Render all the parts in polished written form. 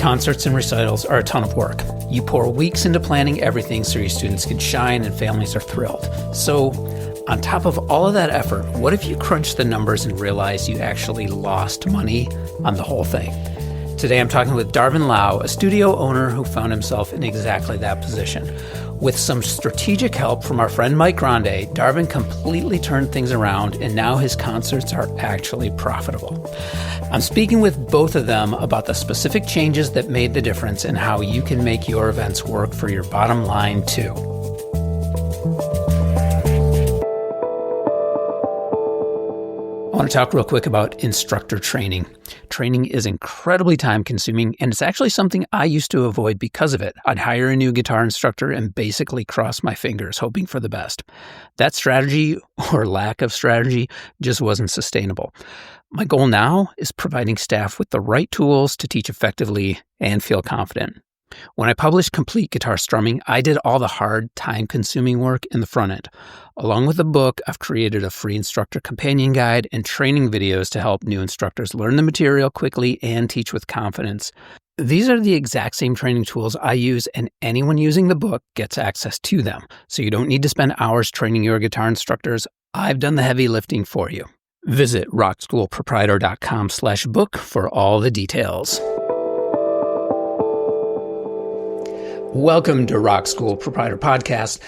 concerts and recitals are a ton of work. You pour weeks into planning everything so your students can shine and families are thrilled. So, on top of all of that effort, what if you crunch the numbers and realize you actually lost money on the whole thing? Today I'm talking with Darvin Lau, a studio owner who found himself in exactly that position. With some strategic help from our friend Mike Grande, Darvin completely turned things around, and now his concerts are actually profitable. I'm speaking with both of them about the specific changes that made the difference and how you can make your events work for your bottom line too. I want to talk real quick about instructor training. Training is incredibly time-consuming, and it's actually something I used to avoid because of it. I'd hire a new guitar instructor and basically cross my fingers, hoping for the best. That strategy, or lack of strategy, just wasn't sustainable. My goal now is providing staff with the right tools to teach effectively and feel confident. When I published Complete Guitar Strumming, I did all the hard, time-consuming work in the front end. Along with the book, I've created a free instructor companion guide and training videos to help new instructors learn the material quickly and teach with confidence. These are the exact same training tools I use, and anyone using the book gets access to them. So you don't need to spend hours training your guitar instructors. I've done the heavy lifting for you. Visit rockschoolproprietor.com/book for all the details. Welcome to Rock School Proprietor Podcast.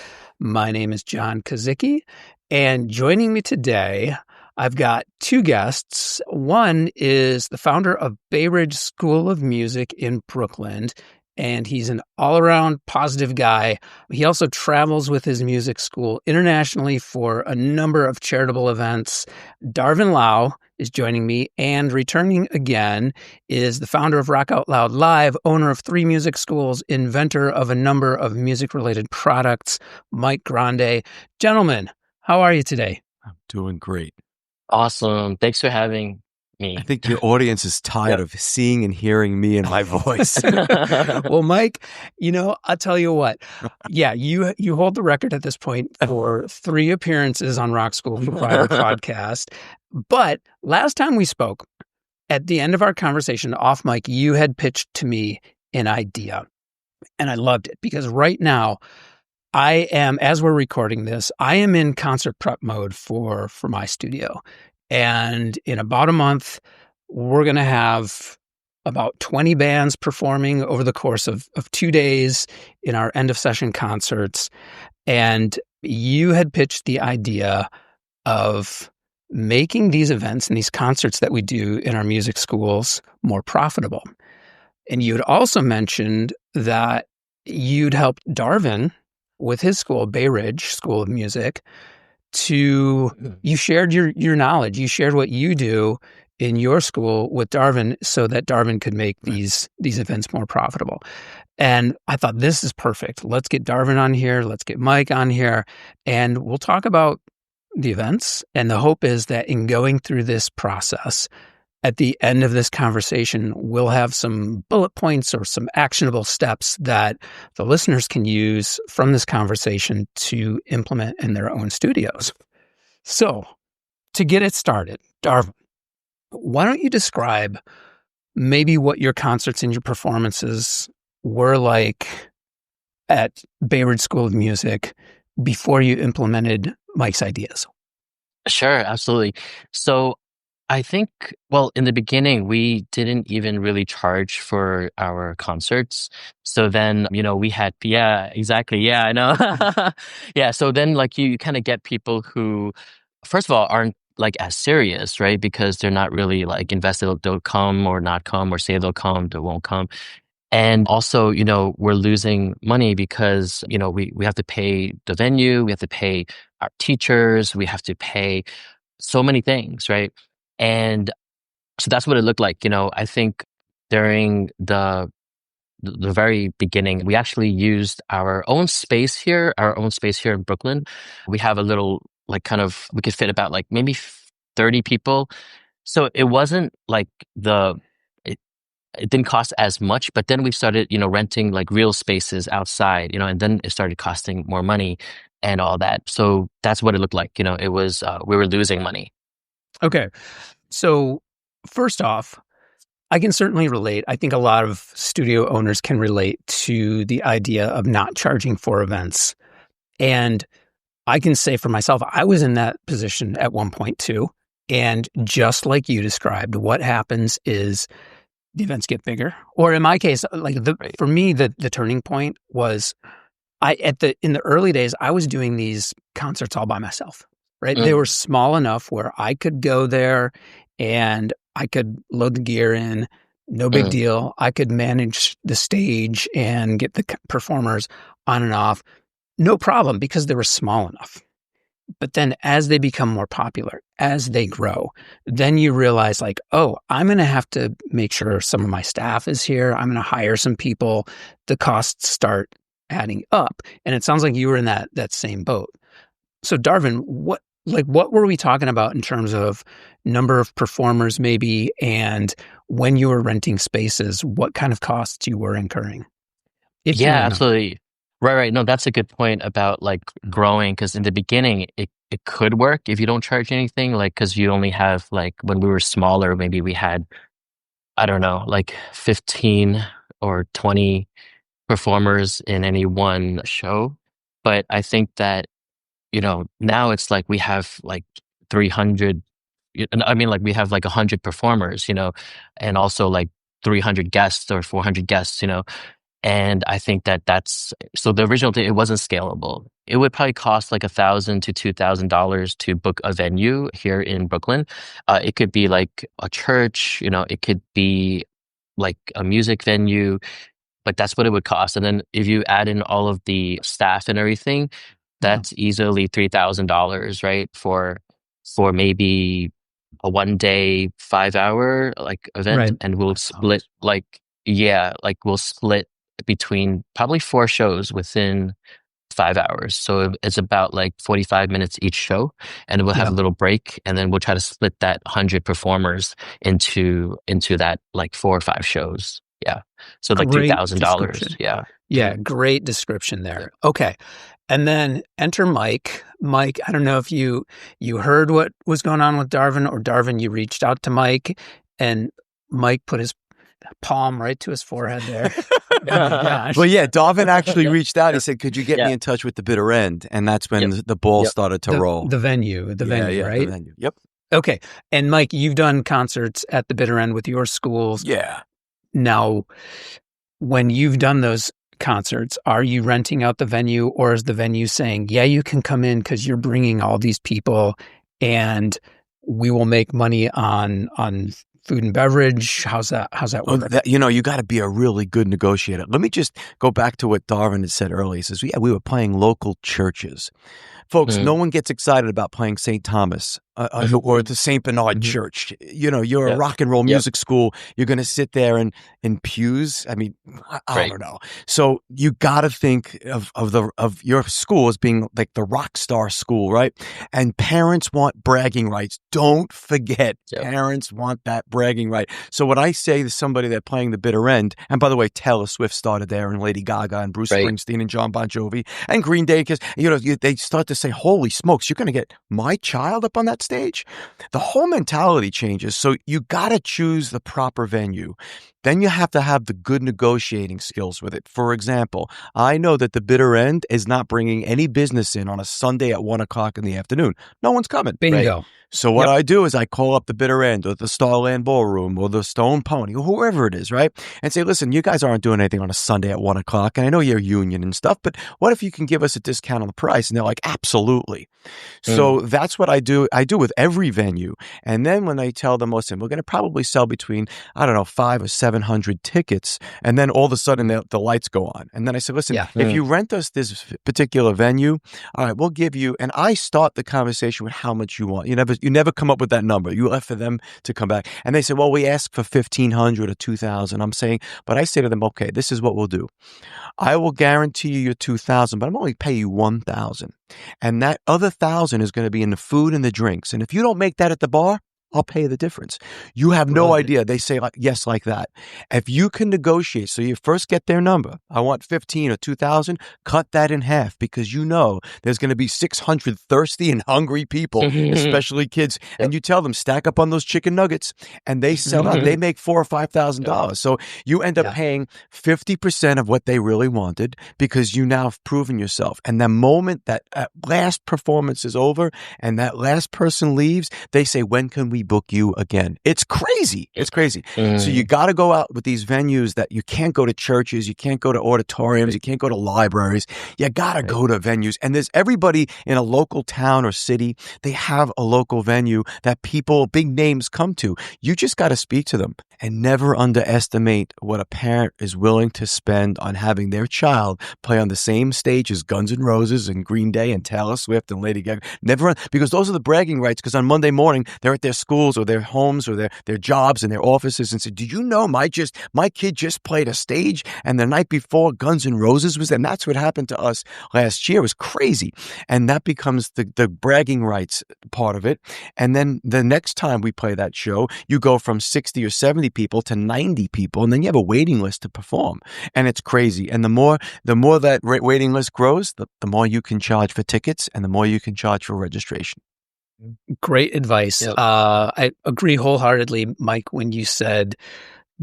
My name is John Kazicki, and joining me today, I've got two guests. One is the founder of Bay Ridge School of Music in Brooklyn, and he's an all-around positive guy. He also travels with his music school internationally for a number of charitable events. Darvin Lau is joining me, and returning again is the founder of Rock Out Loud Live, owner of 3 music schools, inventor of a number of music-related products, Mike Grande. Gentlemen, how are you today? I'm doing great. Awesome. Thanks for having me. I think the audience is tired of seeing and hearing me and my voice. Well, Mike, I'll tell you what. Yeah, you hold the record at this point for 3 appearances on Rock School Proprietor Podcast. But last time we spoke, at the end of our conversation off mic, you had pitched to me an idea. And I loved it because right now, I am, as we're recording this, I am in concert prep mode for my studio. And in about a month, we're going to have about 20 bands performing over the course of 2 days in our end of session concerts. And you had pitched the idea of making these events and these concerts that we do in our music schools more profitable. And you had also mentioned that you'd helped Darvin with his school, Bay Ridge School of Music, you shared your knowledge. You shared what you do in your school with Darvin so that Darvin could make these events more profitable. And I thought, this is perfect. Let's get Darvin on here. Let's get Mike on here. And we'll talk about the events. And the hope is that in going through this process, at the end of this conversation, we'll have some bullet points or some actionable steps that the listeners can use from this conversation to implement in their own studios. So, to get it started, Darvin, why don't you describe maybe what your concerts and your performances were like at Bay Ridge School of Music before you implemented Mike's ideas? Sure, absolutely. So I think, in the beginning, we didn't even really charge for our concerts. So then, we had, exactly. Yeah, I know. Yeah. So then you kind of get people who, first of all, aren't as serious, right? Because they're not really invested. They'll come or not come, or say they'll come, they won't come. And also, we're losing money because, we have to pay the venue, we have to pay our teachers, we have to pay so many things, right? And so that's what it looked like. I think during the very beginning, we actually used our own space here in Brooklyn. We have a little, we could fit about maybe 30 people. So it wasn't it didn't cost as much, but then we started, renting real spaces outside, and then it started costing more money and all that. So that's what it looked like. It was, we were losing money. Okay. So first off, I can certainly relate. I think a lot of studio owners can relate to the idea of not charging for events. And I can say for myself, I was in that position at one point too. And just like you described, what happens is the events get bigger. Or in my case, for me, the turning point was in the early days, I was doing these concerts all by myself, right? They were small enough where I could go there and I could load the gear in, no big deal. I could manage the stage and get the performers on and off, no problem, because they were small enough. But then as they become more popular, as they grow, then you realize like, oh, I'm going to have to make sure some of my staff is here. I'm going to hire some people. The costs start adding up. And it sounds like you were in that same boat. So Darvin, what were we talking about in terms of number of performers maybe, and when you were renting spaces, what kind of costs you were incurring? Yeah, absolutely. Right. No, that's a good point about like growing, because in the beginning it could work if you don't charge anything, like because you only have like when we were smaller, maybe we had, I don't know, like 15 or 20 performers in any one show. But I think that, now it's like we have like 300, I mean, like we have like 100 performers, and also like 300 guests or 400 guests, and I think that that's so the original thing, it wasn't scalable. It would probably cost like $1,000 to $2,000 to book a venue here in Brooklyn. It could be like a church, it could be like a music venue, but that's what it would cost. And then if you add in all of the staff and everything, that's easily $3,000, right? For maybe a 1 day, 5 hour like event, Right. and we'll split we'll split between probably 4 shows within 5 hours. So it's about like 45 minutes each show, and we'll have a little break, and then we'll try to split that 100 performers into that like 4 or 5 shows. Yeah. So like $3,000. Yeah. Yeah. Great description there. Okay. And then enter Mike. Mike, I don't know if you heard what was going on with Darvin, or Darvin, you reached out to Mike, and Mike put his palm right to his forehead there. Oh my gosh. Well, yeah, Darvin actually reached out. He said, could you get me in touch with the Bitter End? And that's when the ball started to roll. The venue, right? The venue. Yep. Okay. And Mike, you've done concerts at the Bitter End with your schools. Yeah. Now, when you've done those concerts, are you renting out the venue, or is the venue saying, yeah, you can come in because you're bringing all these people and we will make money on food and beverage? How's that work? You got to be a really good negotiator. Let me just go back to what Darvin had said earlier. He says, yeah, we were playing local churches. Folks, no one gets excited about playing St. Thomas or the St. Bernard Church. You're a rock and roll music school. You're going to sit there in pews. I mean, I don't know. So you got to think of your school as being like the rock star school, right? And parents want bragging rights. Don't forget, parents want that bragging right. So when I say to somebody that's playing the Bitter End, and by the way, Taylor Swift started there, and Lady Gaga, and Bruce Springsteen, and John Bon Jovi, and Green Day, because they start to say, holy smokes, you're going to get my child up on that stage? The whole mentality changes. So you got to choose the proper venue. Then you have to have the good negotiating skills with it. For example, I know that the Bitter End is not bringing any business in on a Sunday at 1:00 in the afternoon. No one's coming. Bingo. Right? So what I do is I call up the Bitter End or the Starland Ballroom or the Stone Pony or whoever it is, right? And say, listen, you guys aren't doing anything on a Sunday at 1:00. And I know you're union and stuff, but what if you can give us a discount on the price? And they're like, absolutely. So that's what I do. I do with every venue. And then when they tell them, listen, we're going to probably sell between, 500 or 700 tickets. And then all of a sudden the lights go on. And then I said, listen, if you rent us this particular venue, all right, we'll give you, and I start the conversation with how much you want. You never come up with that number. You left for them to come back. And they said, well, we ask for 1,500 or 2,000. I'm saying, but I say to them, okay, this is what we'll do. I will guarantee you your 2,000, but I'm only pay you 1,000. And that other 1,000 is going to be in the food and the drinks. And if you don't make that at the bar, I'll pay the difference. You have no idea. They say yes like that. If you can negotiate, so you first get their number. I want 15 or 2,000. Cut that in half because you know there's going to be 600 thirsty and hungry people, especially kids. Yep. And you tell them stack up on those chicken nuggets, and they sell out. They make $4,000 or $5,000. So you end up paying 50% of what they really wanted because you now have proven yourself. And the moment that last performance is over and that last person leaves, they say, "When can we book you again?" It's crazy. It's crazy. So you got to go out with these venues that you can't go to churches, you can't go to auditoriums, you can't go to libraries. You got to go to venues. And there's everybody in a local town or city, they have a local venue that people, big names come to. You just got to speak to them and never underestimate what a parent is willing to spend on having their child play on the same stage as Guns N' Roses and Green Day and Taylor Swift and Lady Gaga. Never, because those are the bragging rights, because on Monday morning, they're at their schools or their homes or their jobs and their offices and say, "Did you know my kid just played a stage and the night before Guns N' Roses was there?" And that's what happened to us last year. It was crazy. And that becomes the bragging rights part of it. And then the next time we play that show, you go from 60 or 70 people to 90 people, and then you have a waiting list to perform. And it's crazy. And the more that waiting list grows, the more you can charge for tickets and the more you can charge for registration. Great advice. Yep. I agree wholeheartedly, Mike, when you said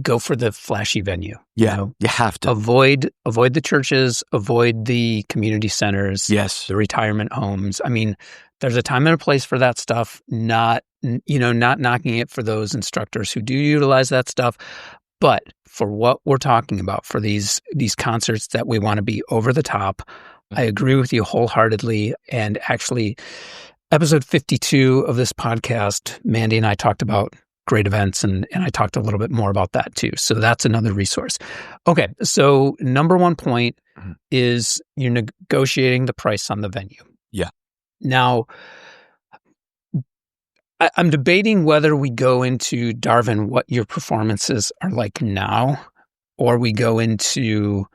go for the flashy venue. Yeah, you have to. Avoid the churches, avoid the community centers, Yes, the retirement homes. I mean, there's a time and a place for that stuff, not knocking it for those instructors who do utilize that stuff. But for what we're talking about, for these concerts that we want to be over the top, I agree with you wholeheartedly. And actually, episode 52 of this podcast, Mandy and I talked about great events, and I talked a little bit more about that too. So that's another resource. Okay, so number one point is you're negotiating the price on the venue. Yeah. Now, I'm debating whether we go into, Darvin, what your performances are like now, or we go into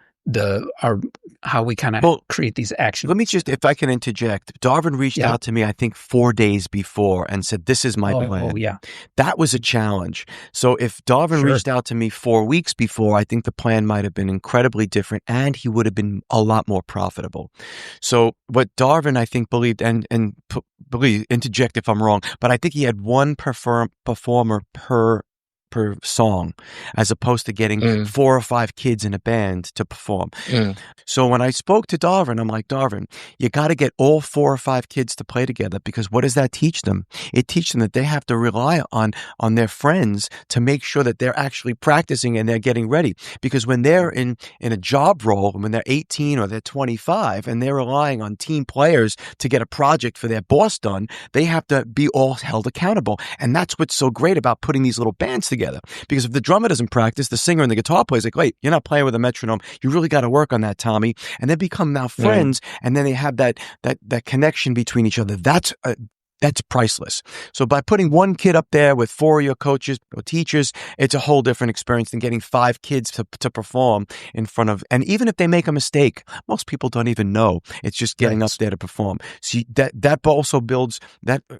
how we kind of create these actions. Let me just, if I can interject, Darvin reached out to me, I think 4 days before and said, "This is my plan." Oh, yeah. That was a challenge. So if Darvin reached out to me 4 weeks before, I think the plan might have been incredibly different and he would have been a lot more profitable. So what Darvin, I think, believed, and believe, interject if I'm wrong, but I think he had one performer per song, as opposed to getting 4 or 5 kids in a band to perform. So when I spoke to Darvin, I'm like, "Darvin, you got to get all 4 or 5 kids to play together, because what does that teach them? It teaches them that they have to rely on their friends to make sure that they're actually practicing and they're getting ready. Because when they're in a job role, when they're 18 or they're 25 and they're relying on team players to get a project for their boss done, they have to be all held accountable. And that's what's so great about putting these little bands together. Because if the drummer doesn't practice, the singer and the guitar player is like, "Wait, you're not playing with a metronome. You really got to work on that, Tommy." And they become now friends, and then they have that connection between each other. That's priceless. So by putting one kid up there with 4 of your coaches or teachers, it's a whole different experience than getting 5 kids to perform in front of. And even if they make a mistake, most people don't even know. It's just getting up there to perform. So that also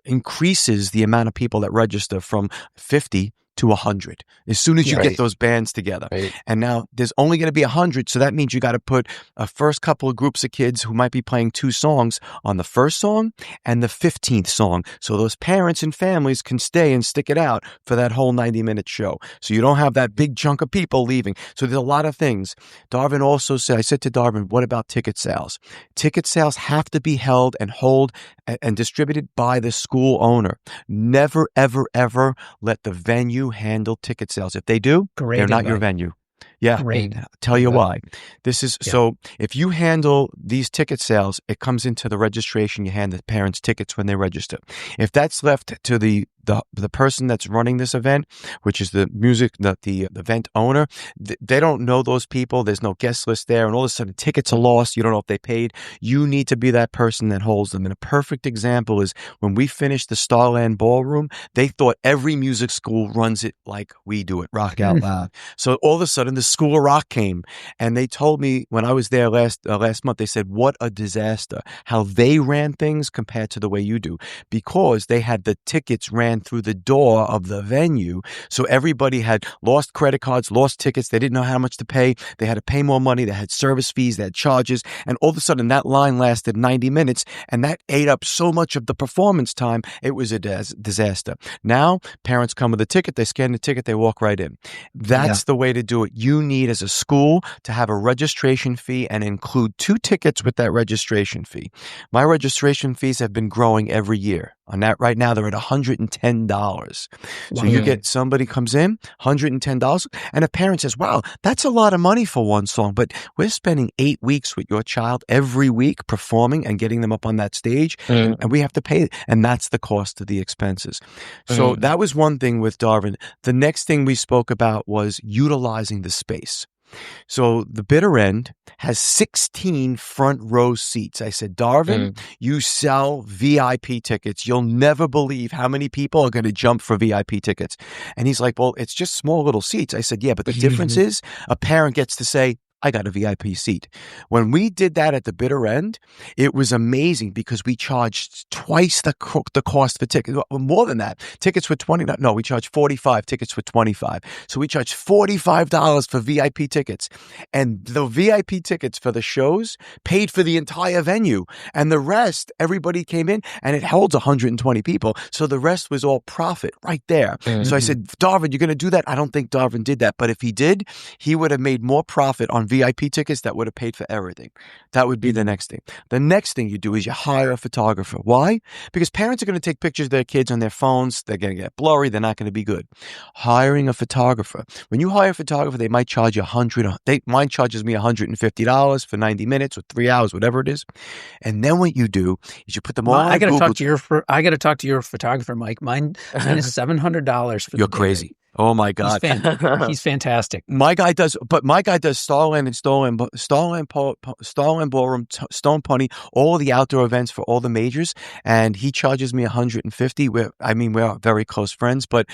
increases the amount of people that register from 50 to 100 as soon as you get those bands together. And now there's only going to be 100. So that means you got to put a first couple of groups of kids who might be playing 2 songs on the first song and the 15th song. So those parents and families can stay and stick it out for that whole 90-minute show. So you don't have that big chunk of people leaving. So there's a lot of things. Darvin also said, I said to Darvin, "What about ticket sales?" Ticket sales have to be held and distributed by the school owner. Never, ever, ever let the venue handle ticket sales. If they do, they're not your venue. Yeah. Great. I'll tell you why. This is so if you handle these ticket sales, it comes into the registration. You hand the parents tickets when they register. If that's left to the person that's running this event, which is the event owner, they don't know those people. There's no guest list there. And all of a sudden tickets are lost. You don't know if they paid. You need to be that person that holds them. And a perfect example is when we finished the Starland Ballroom, they thought every music school runs it like we do it, Rock Out Loud. So all of a sudden the School of Rock came and they told me when I was there last month, they said, "What a disaster how they ran things compared to the way you do," because they had the tickets ran ran through the door of the venue. So everybody had lost credit cards, lost tickets. They didn't know how much to pay. They had to pay more money. They had service fees. They had charges. And all of a sudden, that line lasted 90 minutes. And that ate up so much of the performance time. It was a disaster. Now, parents come with a ticket. They scan the ticket. They walk right in. That's the way to do it. You need, as a school, to have a registration fee and include 2 tickets with that registration fee. My registration fees have been growing every year. On that right now, they're at $110. So you get somebody comes in, $110, and a parent says, wow, that's a lot of money for one song, but we're spending 8 weeks with your child every week performing and getting them up on that stage, and we have to pay it. And that's the cost of the expenses. So that was one thing with Darvin. The next thing we spoke about was utilizing the space. So the bitter end has 16 front row seats. I said, Darvin, you sell VIP tickets. You'll never believe how many people are going to jump for VIP tickets. And he's like, well, it's just small little seats. I said, yeah, but the difference is a parent gets to say, I got a VIP seat. When we did that at the bitter end, it was amazing because we charged twice the cost for tickets. More than that. Tickets were $20. No, we charged $45. Tickets were $25. So we charged $45 for VIP tickets. And the VIP tickets for the shows paid for the entire venue. And the rest, everybody came in, and it holds 120 people. So the rest was all profit right there. So I said, Darvin, you're going to do that? I don't think Darvin did that. But if he did, he would have made more profit on VIP tickets that would have paid for everything. That would be the next thing. The next thing you do is you hire a photographer. Why? Because parents are going to take pictures of their kids on their phones. They're going to get blurry. They're not going to be good. Hiring a photographer. When you hire a photographer, they might charge you mine charges me $150 for 90 minutes or 3 hours, whatever it is. And then what you do is you put them all on I got to Google. talk to your photographer, Mike. Mine is $700 for You're crazy. Oh my God. He's fantastic. My guy does Starland and Starland Ballroom, Stone Pony, all the outdoor events for all the majors. And he charges me $150. We're very close friends, but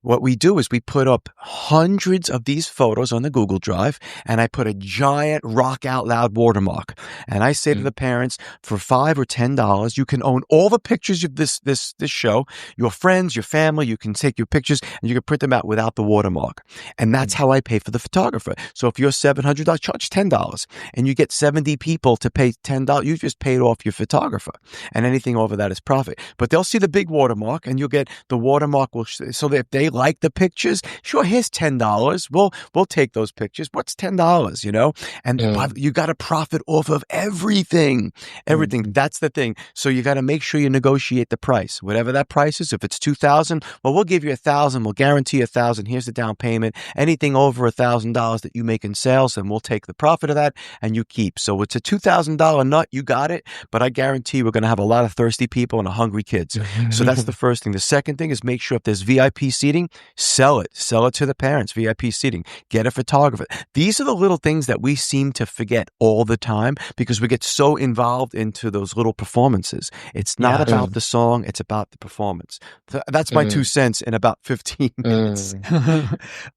what we do is we put up hundreds of these photos on the Google Drive, and I put a giant Rock Out Loud watermark. And I say to the parents, for $5 or $10, you can own all the pictures of this show, your friends, your family, you can take your pictures and you can print them out without the watermark. And that's how I pay for the photographer. So if you're $700, charge $10, and you get 70 people to pay $10, you just paid off your photographer, and anything over that is profit. But they'll see the big watermark, and you'll get the watermark. So that if they like the pictures, sure, here's $10. We'll take those pictures. What's $10? And you got to profit off of everything. That's the thing. So you got to make sure you negotiate the price, whatever that price is. If it's $2,000, well, we'll give you $1,000. We'll guarantee $1,000. Here's the down payment. Anything over $1,000 that you make in sales, then we'll take the profit of that and you keep. So it's a $2,000 nut. You got it. But I guarantee we're going to have a lot of thirsty people and hungry kids. So that's the first thing. The second thing is make sure if there's VIP seating, sell it. Sell it to the parents, VIP seating. Get a photographer. These are the little things that we seem to forget all the time because we get so involved into those little performances. It's not about the song. It's about the performance. That's my 2 cents in about 15 minutes.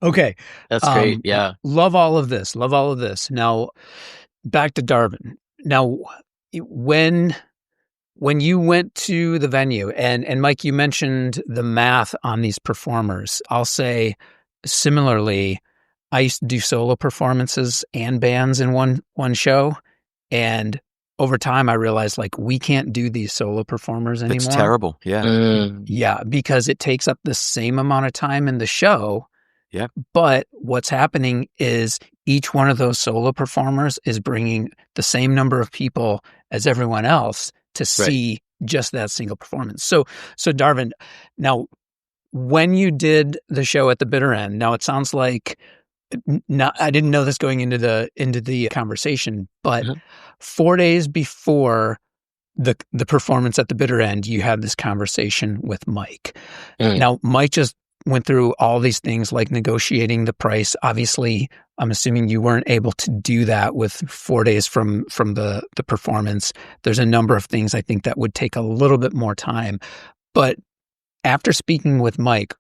Okay. That's great. Yeah. Love all of this. Now, back to Darvin. Now, when you went to the venue, and Mike, you mentioned the math on these performers. I'll say similarly, I used to do solo performances and bands in one show. And over time, I realized we can't do these solo performers anymore. It's terrible. Yeah. Yeah, because it takes up the same amount of time in the show. Yep. But what's happening is each one of those solo performers is bringing the same number of people as everyone else to see just that single performance. So Darvin, now when you did the show at the bitter end, now it sounds like I didn't know this going into the conversation, but 4 days before the performance at the bitter end, you had this conversation with Mike. Now, Mike just went through all these things like negotiating the price. Obviously, I'm assuming you weren't able to do that with 4 days from the performance. There's a number of things I think that would take a little bit more time. But after speaking with Mike,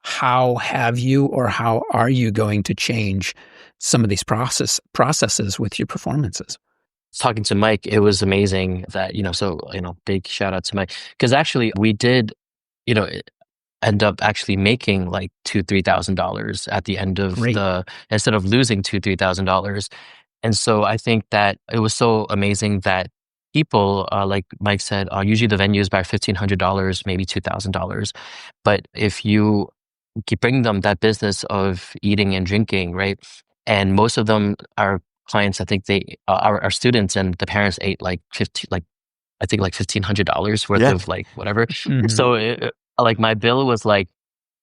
how have you or how are you going to change some of these processes with your performances? Talking to Mike, it was amazing that, big shout out to Mike. Because actually we did, end up actually making like $2,000-3,000 at the end of Great. instead of losing $2,000-3,000. And so I think that it was so amazing that people, like Mike said, usually the venue is about $1,500, maybe $2,000. But if you keep bringing them that business of eating and drinking, right? And most of them are clients. I think they our students, and the parents ate like $1,500 worth Yeah. of like whatever. Mhm. So like my bill was like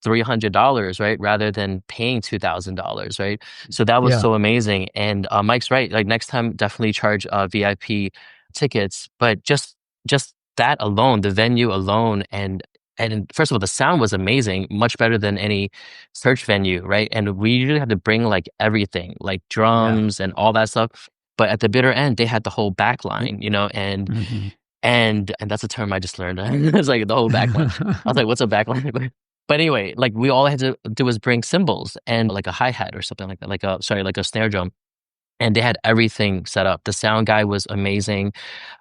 $300, right? Rather than paying $2,000, right? So that was Yeah. so amazing. And Mike's right. Like next time, definitely charge VIP tickets. But just that alone, the venue alone, and first of all, the sound was amazing, much better than any church venue, right? And we usually had to bring like everything, like Yeah. drums and all that stuff. But at the bitter end, they had the whole back line, and Mhm. and that's a term I just learned. It's like the whole backline. I was like, what's a backline? But anyway, like we all had to do was bring cymbals and like a hi-hat or something like that, like a snare drum. And they had everything set up. The sound guy was amazing.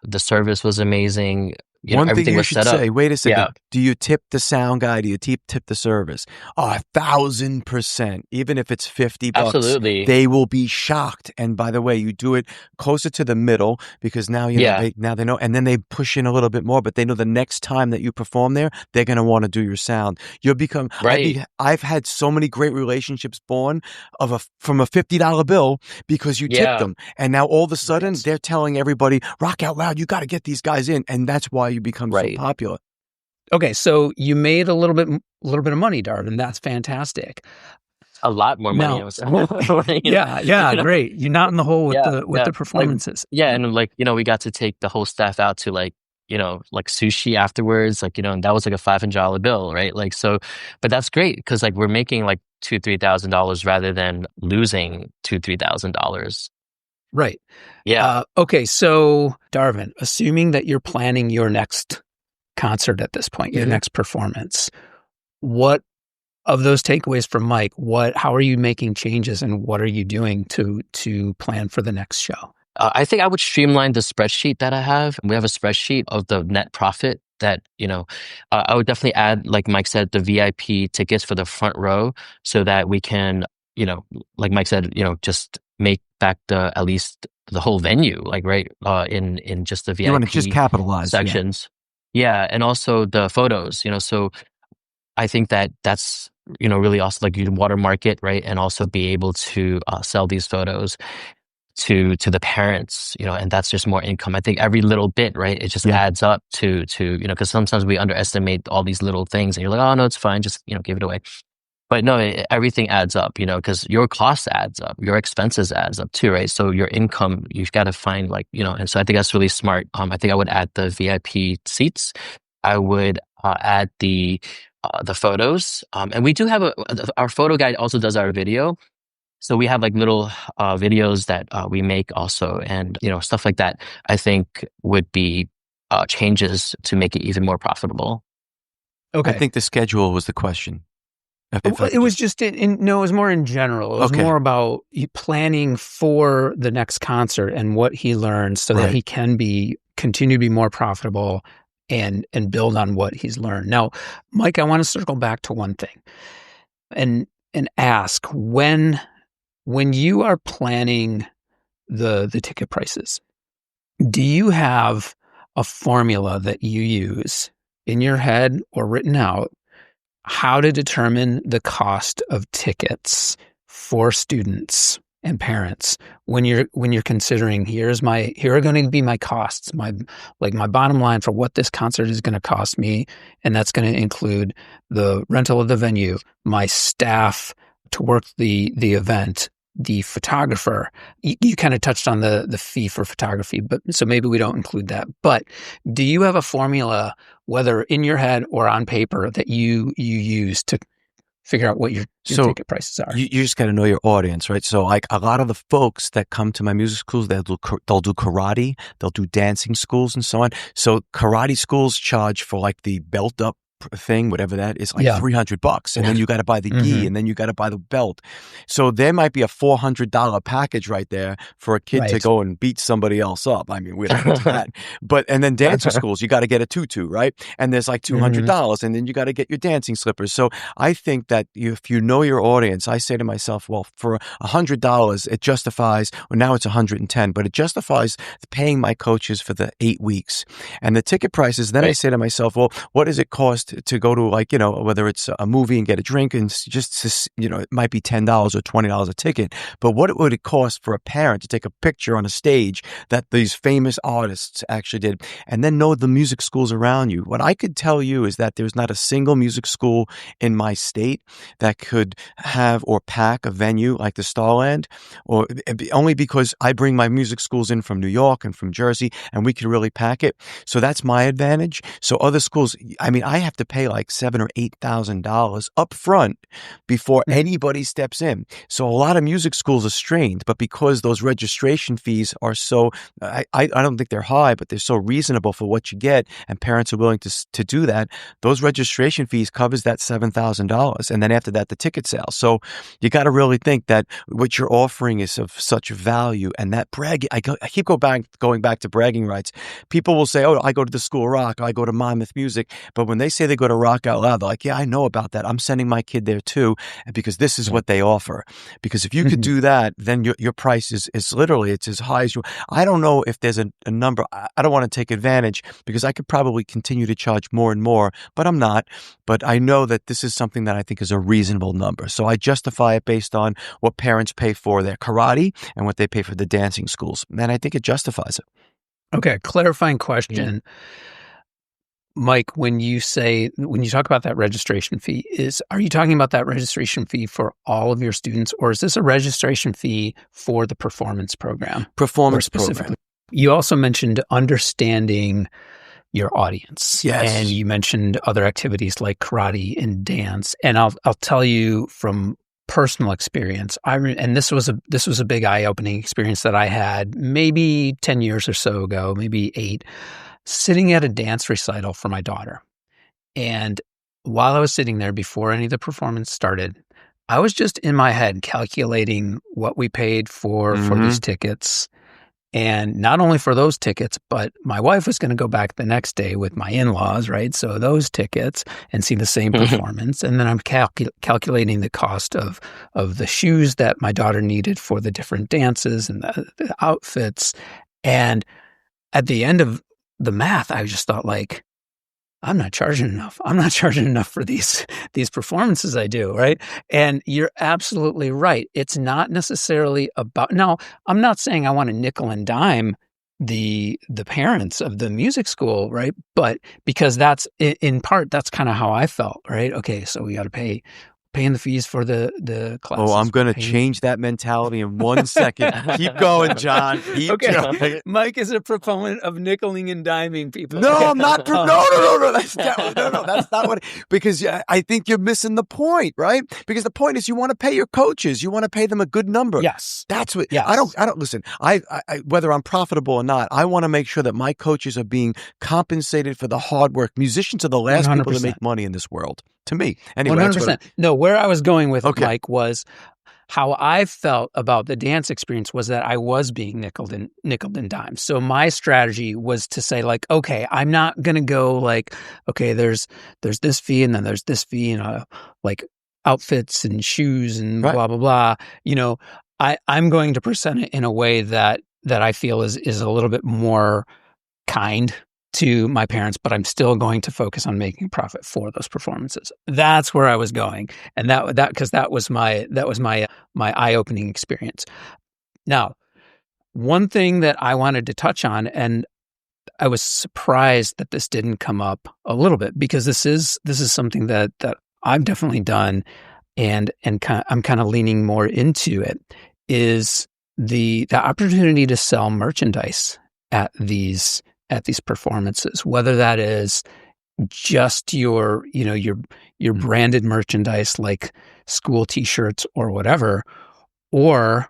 The service was amazing. One thing Everything you was should set up. say, wait a Yeah, second, do you tip the sound guy? Do you tip the service? 1,000%. Even if it's $50, absolutely. they will be shocked. And by the way, you do it closer to the middle because now Yeah, now they know, and then they push in a little bit more, but they know the next time that you perform there, they're going to want to do your sound. You'll become, right, I've had so many great relationships born from a $50 bill because you tipped yeah, them. And now all of a sudden Right. they're telling everybody, rock out loud, you got to get these guys in. And that's why you become so right. popular. Okay, so you made a little bit of money, Darvin. That's fantastic. A lot more money. Now, I was, yeah, you know, great. You're not in the hole with yeah, the yeah. Like, performances. yeah, and like, we got to take the whole staff out to like, like sushi afterwards, like, and that was like a $500 bill, right? Like, so, but that's great because like we're making like $2,000-3,000 rather than losing $2,000-3,000. Right. Yeah. Okay, so Darvin, assuming that you're planning your next concert at this point, your Mhm. next performance, what of those takeaways from Mike, how are you making changes and what are you doing to plan for the next show? I think I would streamline the spreadsheet that I have. We have a spreadsheet of the net profit that, I would definitely add, like Mike said, the VIP tickets for the front row so that we can, like Mike said, just make back at least the whole venue, like, right, in just the You want to just VIP capitalize. Yeah. sections. Yeah. And also the photos, so I think that's, really awesome. Like you can watermark it, right? And also be able to sell these photos to the parents, and that's just more income. I think every little bit, right? It just Yeah. adds up to, because sometimes we underestimate all these little things and you're like, oh no, it's fine. Just, give it away. But no, everything adds up, because your cost adds up, your expenses adds up too, right? So your income, you've got to find like, and so I think that's really smart. I think I would add the VIP seats. I would add the photos. And we do have our photo guide also does our video. So we have like little videos that we make also, and stuff like that. I think would be changes to make it even more profitable. Okay. I think the schedule was the question. It was just no, it was more in general. It was Okay. more about planning for the next concert and what he learns so that Right. he can continue to be more profitable and build on what he's learned. Now, Mike, I want to circle back to one thing and ask when you are planning the ticket prices, do you have a formula that you use in your head or written out how to determine the cost of tickets for students and parents when you're considering here are going to be my costs, my bottom line for what this concert is going to cost me, and that's going to include the rental of the venue, my staff to work the event, the photographer. You kind of touched on the fee for photography, but so maybe we don't include that. But do you have a formula, whether in your head or on paper, that you use to figure out what your ticket prices are? You just got to know your audience, right? So like a lot of the folks that come to my music schools, they'll do karate, they'll do dancing schools and so on. So karate schools charge for like the belt up thing, whatever that is, like Yeah. $300, and then you got to buy the gi, and then you got to buy the belt. So there might be a $400 package right there for a kid to Right. go and beat somebody else up. I mean, we don't do that. But and then dancing schools, you got to get a tutu, right? And there's like $200, and then you got to get your dancing slippers. So I think that if you know your audience, I say to myself, well, for $100, it justifies. Well, now it's $110, but it justifies paying my coaches for the 8 weeks and the ticket prices. Then I say to myself, well, what does it cost to go to, like, whether it's a movie and get a drink, and just it might be $10 or $20 a ticket, but what would it cost for a parent to take a picture on a stage that these famous artists actually did, and then know the music schools around you? What I could tell you is that there's not a single music school in my state that could have or pack a venue like the Starland, or only because I bring my music schools in from New York and from Jersey, and we can really pack it. So that's my advantage. So other schools, I mean, I have to pay like $7,000 or $8,000 up front before anybody steps in. So a lot of music schools are strained, but because those registration fees are so, I don't think they're high, but they're so reasonable for what you get, and parents are willing to do that, those registration fees covers that $7,000. And then after that, the ticket sales. So you got to really think that what you're offering is of such value, and that bragging, I keep going back to bragging rights. People will say, oh, I go to the School of Rock, I go to Monmouth Music. But when they say they go to Rock Out Loud, they're like, yeah, I know about that. I'm sending my kid there too, because this is what they offer. Because if you could do that, then your price is literally, it's as high as you. I don't know if there's a number. I don't want to take advantage, because I could probably continue to charge more and more, but I'm not. But I know that this is something that I think is a reasonable number. So I justify it based on what parents pay for their karate and what they pay for the dancing schools. And I think it justifies it. Okay, clarifying question. Mike, when you talk about that registration fee, are you talking about that registration fee for all of your students, or is this a registration fee for the performance program? Performance program. You also mentioned understanding your audience. Yes. And you mentioned other activities like karate and dance. And I'll tell you from personal experience, and this was a big eye-opening experience that I had maybe 10 years or so ago, maybe 8, sitting at a dance recital for my daughter. And while I was sitting there before any of the performance started, I was just in my head calculating what we paid for these tickets. And not only for those tickets, but my wife was going to go back the next day with my in-laws, right? So those tickets and see the same performance. And then I'm calculating the cost of the shoes that my daughter needed for the different dances and the outfits. And at the end of the math, I just thought, like, I'm not charging enough. I'm not charging enough for these performances I do, right? And you're absolutely right. It's not necessarily about, now, I'm not saying I want to nickel and dime the parents of the music school, right? But because that's, in part, that's kind of how I felt, right? Okay, so we got to paying the fees for the classes. Oh, I'm going to change that mentality in 1 second. Keep going, John. Keep going. Mike is a proponent of nickeling and diming people. No, I'm not. No. That's not what. Because I think you're missing the point, right? Because the point is, you want to pay your coaches. You want to pay them a good number. Yes, that's what. Yes. I don't listen. I whether I'm profitable or not, I want to make sure that my coaches are being compensated for the hard work. Musicians are the last 100%. people to make money in this world. To me, anyway. 100%. No, where I was going with Mike was how I felt about the dance experience was that I was being nickeled and dimed. So my strategy was to say, like, okay, I'm not going to go like, okay, there's this fee and then there's this fee and like outfits and shoes and blah, blah, blah. You know, I'm going to present it in a way that I feel is a little bit more kind to my parents, but I'm still going to focus on making profit for those performances. That's where I was going, and that was my eye-opening experience. Now, one thing that I wanted to touch on, and I was surprised that this didn't come up a little bit, because this is something that I've definitely done, and I'm kind of leaning more into it, is the opportunity to sell merchandise at these performances, whether that is just your branded merchandise like school T-shirts or whatever, or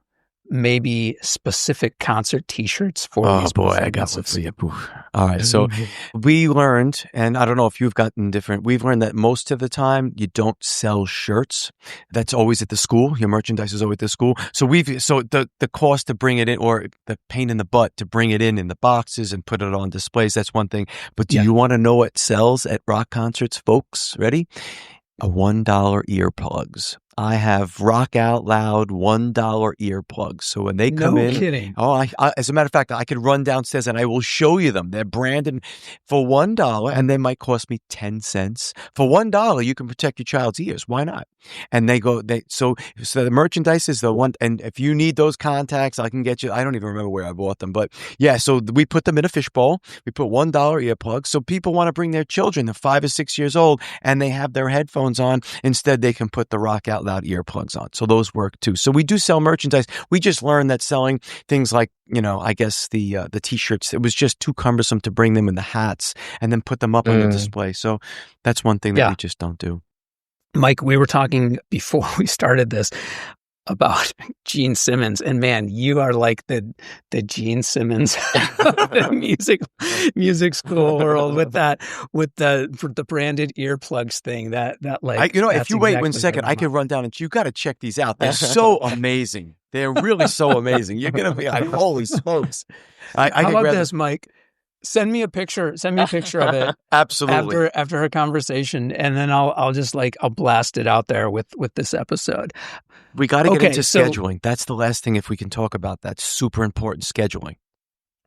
maybe specific concert T-shirts for Oh these boy, I got one performances? for you. Oof. All right, so we learned, and I don't know if you've gotten different. We've learned that most of the time you don't sell shirts. That's always at the school. Your merchandise is always at the school. So the cost to bring it in, or the pain in the butt to bring it in the boxes and put it on displays. That's one thing. But do you want to know what sells at rock concerts, folks? Ready? A $1 earplugs. I have Rock Out Loud $1 earplugs. So when they come in, kidding. I as a matter of fact, I could run downstairs and I will show you them. They're branded for $1, and they might cost me 10 cents. For $1, you can protect your child's ears. Why not? And so the merchandise is the one. And if you need those contacts, I can get you. I don't even remember where I bought them, but yeah. So we put them in a fishbowl. We put $1 earplugs. So people want to bring their children, they're 5 or 6 years old, and they have their headphones on. Instead, they can put the Rock Out Loud earplugs on. So those work too. So we do sell merchandise. We just learned that selling things like, I guess the T-shirts, it was just too cumbersome to bring them in the hats and then put them up on the display. So that's one thing that we just don't do. Mike, we were talking before we started this about Gene Simmons, and man, you are like the Gene Simmons of the music school world with the branded earplugs thing. That like, if you wait 1 second, I can run down and you got to check these out. They're so amazing. They're really so amazing. You're gonna be like, holy smokes! How about this, Mike? Send me a picture of it. Absolutely. After our conversation, and then I'll blast it out there with this episode. We got to get into scheduling. That's the last thing, if we can talk about that. Super important, scheduling.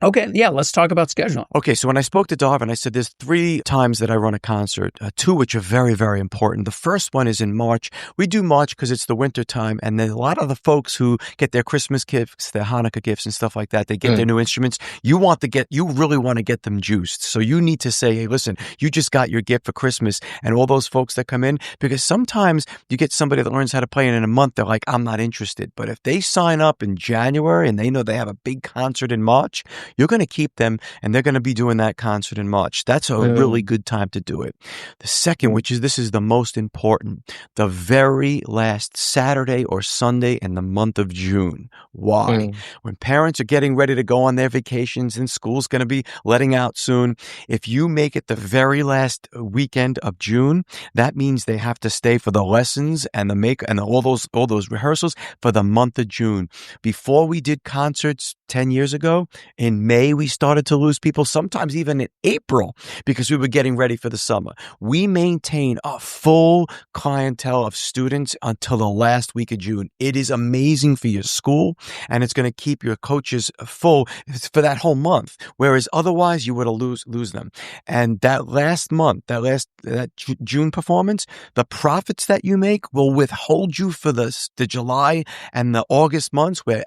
Okay, yeah, let's talk about scheduling. Okay, so when I spoke to Darvin, I said there's 3 times that I run a concert, 2 which are very, very important. The first one is in March. We do March because it's the winter time, and then a lot of the folks who get their Christmas gifts, their Hanukkah gifts and stuff like that, they get their new instruments. You really want to get them juiced. So you need to say, hey, listen, you just got your gift for Christmas, and all those folks that come in, because sometimes you get somebody that learns how to play, and in a month they're like, I'm not interested. But if they sign up in January and they know they have a big concert in March, you're going to keep them, and they're going to be doing that concert in March. That's a really good time to do it. The second, this is the most important, the very last Saturday or Sunday in the month of June. Why? When parents are getting ready to go on their vacations and school's going to be letting out soon, if you make it the very last weekend of June, that means they have to stay for the lessons and all those rehearsals for the month of June. Before we did concerts 10 years ago, in May, we started to lose people, sometimes even in April, because we were getting ready for the summer. We maintain a full clientele of students until the last week of June. It is amazing for your school, and it's going to keep your coaches full for that whole month, whereas otherwise you would lose them. And that last month, that June performance, the profits that you make will withhold you for the July and the August months, where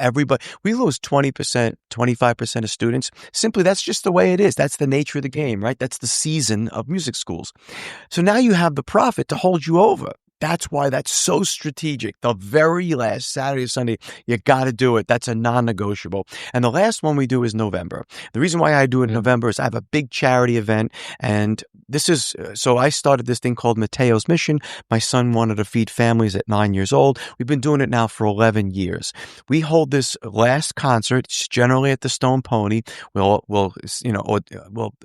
we lose 20%, 25% of students. Simply, that's just the way it is. That's the nature of the game, right? That's the season of music schools. So now you have the profit to hold you over. That's why that's so strategic. The very last Saturday or Sunday, you got to do it. That's a non-negotiable. And the last one we do is November. The reason why I do it in November is I have a big charity event. And so I started this thing called Mateo's Mission. My son wanted to feed families at 9 years old. We've been doing it now for 11 years. We hold this last concert. It's generally at the Stone Pony. We'll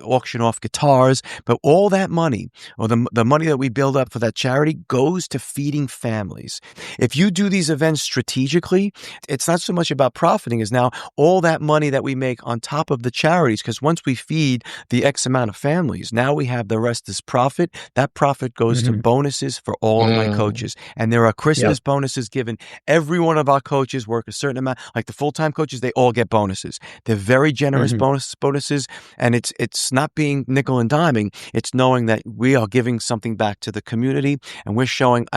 auction off guitars, but all that money, or the money that we build up for that charity, goes to feeding families. If you do these events strategically, it's not so much about profiting as now all that money that we make on top of the charities, because once we feed the X amount of families, now we have the rest as profit. That profit goes to bonuses for all of my coaches. And there are Christmas bonuses given. Every one of our coaches work a certain amount. Like the full-time coaches, they all get bonuses. They're very generous bonuses. And it's not being nickel and diming. It's knowing that we are giving something back to the community, and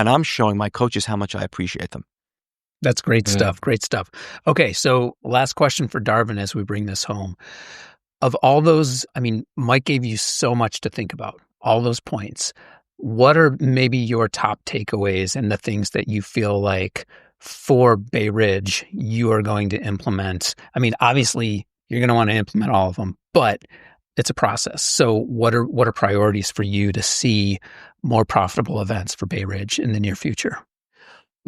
I'm showing my coaches how much I appreciate them. That's great stuff. Great stuff. Okay, so last question for Darvin as we bring this home. Of all those, Mike gave you so much to think about, all those points. What are maybe your top takeaways and the things that you feel like for Bay Ridge you are going to implement? Obviously you're going to want to implement all of them, but it's a process. So what are priorities for you to see more profitable events for Bay Ridge in the near future?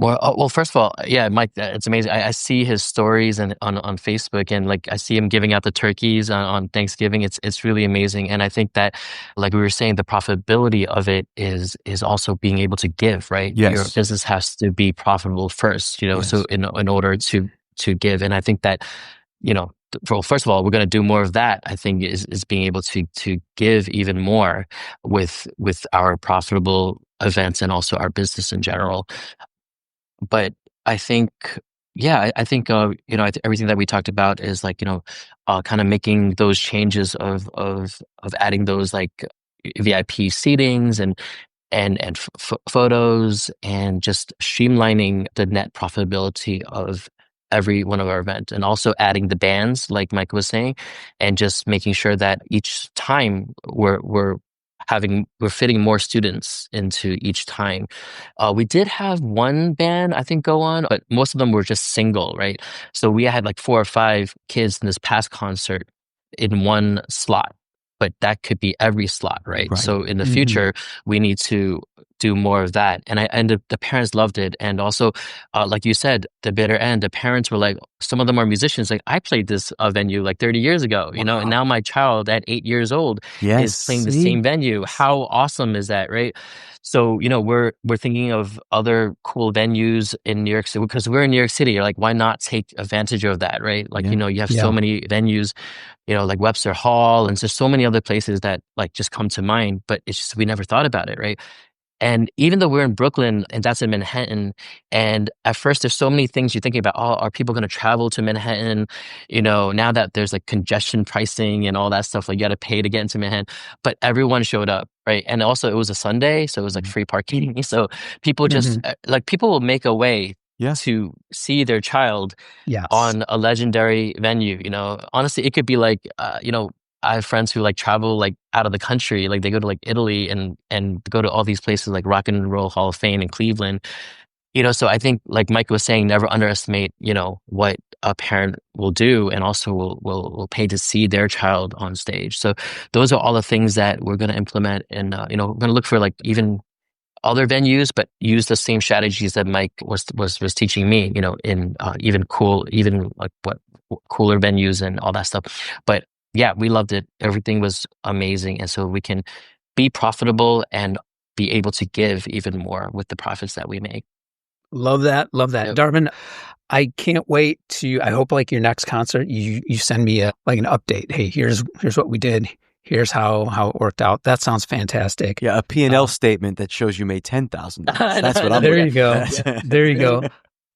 Well, first of all, yeah, Mike, it's amazing. I see his stories and on Facebook, and like I see him giving out the turkeys on Thanksgiving. It's really amazing, and I think that, like we were saying, the profitability of it is also being able to give. Right, your Yes. business has to be profitable first. So Yes. in order to give, and I think that first of all, we're going to do more of that. I think is being able to give even more with our profitable events and also our business in general. But I think, yeah, I think, everything that we talked about is like, kind of making those changes of adding those like VIP seatings and photos and just streamlining the net profitability of every one of our events, and also adding the bands like Mike was saying, and just making sure that each time we're fitting more students into each time. We did have one band I think go on, but most of them were just single, right? So we had like 4 or 5 kids in this past concert in one slot, but that could be every slot, right? Right. So in the Mhm. future, we need to do more of that. And the parents loved it. And also, like you said, the bitter end, the parents were like, some of them are musicians. Like, I played this venue like 30 years ago, and Wow. now my child at 8 years old Yes. is playing the See? same venue. How awesome is that, right? So, we're thinking of other cool venues in New York City because we're in New York City. You're like, why not take advantage of that, right? Like, Yeah. you have Yeah. so many venues, like Webster Hall, and there's so many other places that like just come to mind, but it's just we never thought about it, right? And even though we're in Brooklyn and that's in Manhattan, and at first there's so many things you're thinking about, oh, are people going to travel to Manhattan? Now that there's like congestion pricing and all that stuff, like you got to pay to get into Manhattan, but everyone showed up, right? And also it was a Sunday, so it was like free parking. So people just like people will make a way Yes. to see their child Yes. on a legendary venue. Honestly, it could be like, I have friends who like travel like out of the country, like they go to like Italy and go to all these places like Rock and Roll Hall of Fame in Cleveland. So I think like Mike was saying, never underestimate, what a parent will do, and also will pay to see their child on stage. So those are all the things that we're going to implement, and we're going to look for like even other venues, but use the same strategies that Mike was teaching me, in even like what cooler venues and all that stuff. But yeah, we loved it. Everything was amazing, and so we can be profitable and be able to give even more with the profits that we make. Love that. Love that. Yep. Darvin, I can't wait I hope like your next concert, you send me an update. Hey, here's what we did. Here's how it worked out. That sounds fantastic. Yeah, a P&L statement that shows you made $10,000. That's what I'm There looking you go. at. There you go.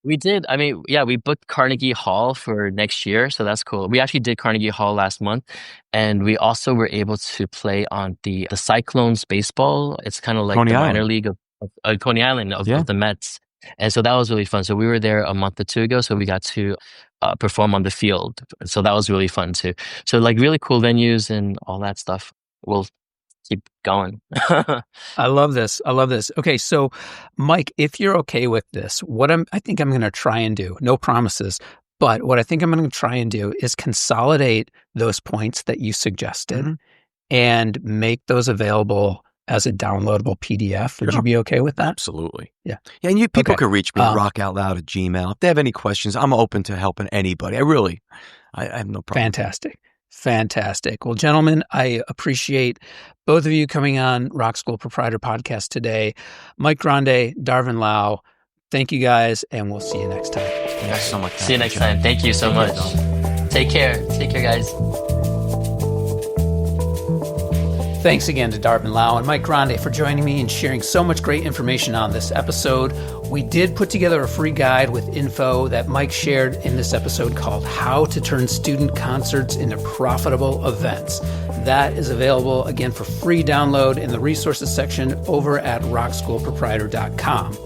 We did. I mean, yeah, we booked Carnegie Hall for next year, so that's cool. We actually did Carnegie Hall last month, and we also were able to play on the Cyclones baseball. It's kind of like Coney the Island. minor league of Coney Island of the Mets. And so that was really fun. So we were there a month or two ago, so we got to perform on the field. So that was really fun too. So like really cool venues and all that stuff. We'll keep going. I love this. Okay, so Mike, if you're okay with this, I think I'm going to try and do, no promises, but what I think I'm going to try and do is consolidate those points that you suggested and make those available as a downloadable PDF. Would you be okay with that? Absolutely. Yeah. Yeah, and people can reach me at rockoutloud@gmail. If they have any questions, I'm open to helping anybody. I have no problem. Fantastic. Well, gentlemen, I appreciate both of you coming on Rock School Proprietor Podcast today. Mike Grande, Darvin Lau, thank you guys, and we'll see you next time. Thanks so much. See you next time. Thank you so much. Take care, guys. Thanks again to Darvin Lau and Mike Grande for joining me and sharing so much great information on this episode. We did put together a free guide with info that Mike shared in this episode called How to Turn Student Concerts into Profitable Events. That is available, again, for free download in the resources section over at rockschoolproprietor.com.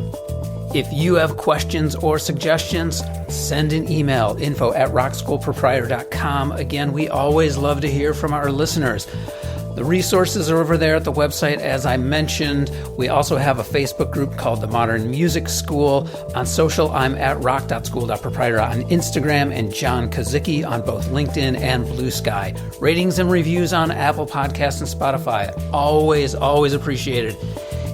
If you have questions or suggestions, send an email, info@rockschoolproprietor.com. Again, we always love to hear from our listeners. The resources are over there at the website, as I mentioned. We also have a Facebook group called The Modern Music School. On social, I'm at rock.school.proprietor on Instagram and John Kazicki on both LinkedIn and Blue Sky. Ratings and reviews on Apple Podcasts and Spotify. Always appreciated.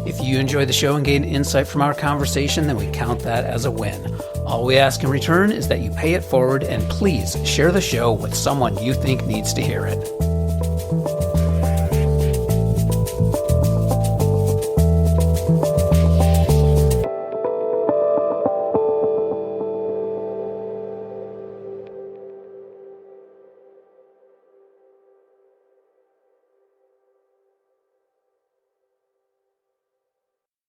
If you enjoy the show and gain insight from our conversation, then we count that as a win. All we ask in return is that you pay it forward and please share the show with someone you think needs to hear it.